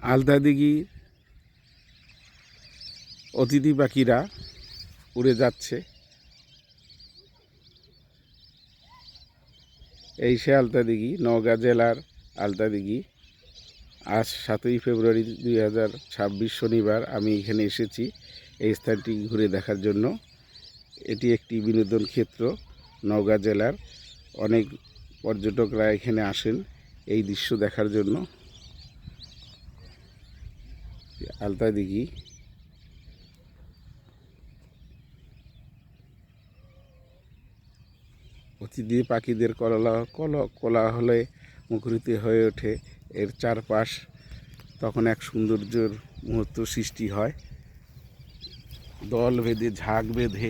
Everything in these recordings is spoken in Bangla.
আলতা দিঘি অতিথি পাখিরা উড়ে যাচ্ছে। এই সে আলতা দিঘি, নওগাঁ জেলার আলতা দিঘি। আজ 7ই ফেব্রুয়ারি 2026 শনিবার আমি এখানে এসেছি এই স্থানটি ঘুরে দেখার জন্য। এটি একটি বিনোদন ক্ষেত্র। নওগাঁ জেলার অনেক পর্যটকরা এখানে আসেন এই দৃশ্য দেখার জন্য। আলতা দিঘি অতিথি পাখিদের কোলাহলে মুখরিত হয়ে ওঠে এর চারপাশ। তখন এক সৌন্দর্যের মুহূর্ত সৃষ্টি হয়। দল বেঁধে ঝাঁক বেঁধে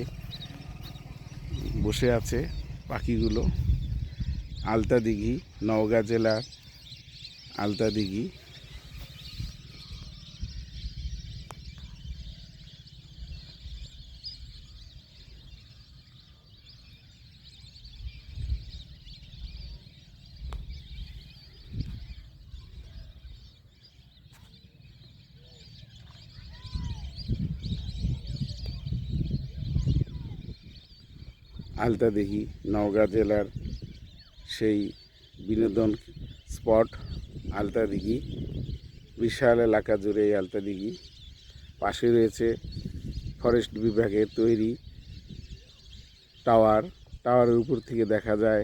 বসে আছে পাখিগুলো। আলতা দিঘি, নওগাঁ জেলার আলতা দিঘি। আলতা দিঘি নওগাঁ জেলার সেই বিনোদন স্পট আলতা দিঘি। বিশাল এলাকা জুড়ে এই আলতা দিঘি। পাশে রয়েছে ফরেস্ট বিভাগের তৈরি টাওয়ারের উপর থেকে দেখা যায়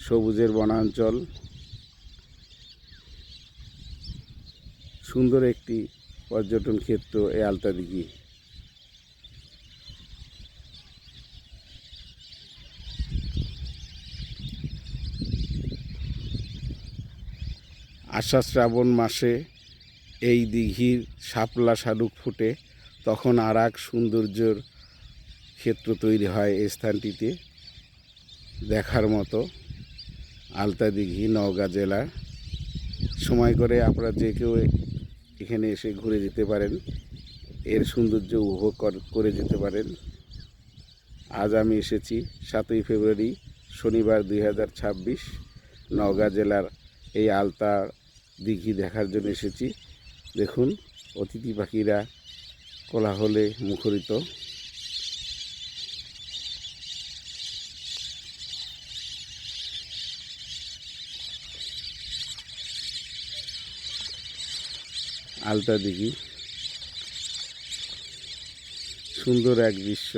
সবুজের বনাঞ্চল। সুন্দর একটি পর্যটন ক্ষেত্র এই আলতা দিঘি। আষাঢ় শ্রাবণ মাসে এই দিঘির শাপলা শালুক ফুটে, তখন আর এক সৌন্দর্যের ক্ষেত্র তৈরি হয় এই স্থানটিতে। দেখার মতো আলতা দিঘি নওগাঁ জেলা। সময় করে আপনারা যে কেউ এখানে এসে ঘুরে যেতে পারেন, এর সৌন্দর্য উপভোগ করে যেতে পারেন। আজ আমি এসেছি 7ই ফেব্রুয়ারি শনিবার 2026 নওগাঁ জেলার এই আলতা দিঘি দেখার জন্য এসেছি। দেখুন অতিথি পাখিরা কোলাহলে মুখরিত। আলতা দিঘি সুন্দর এক দৃশ্য।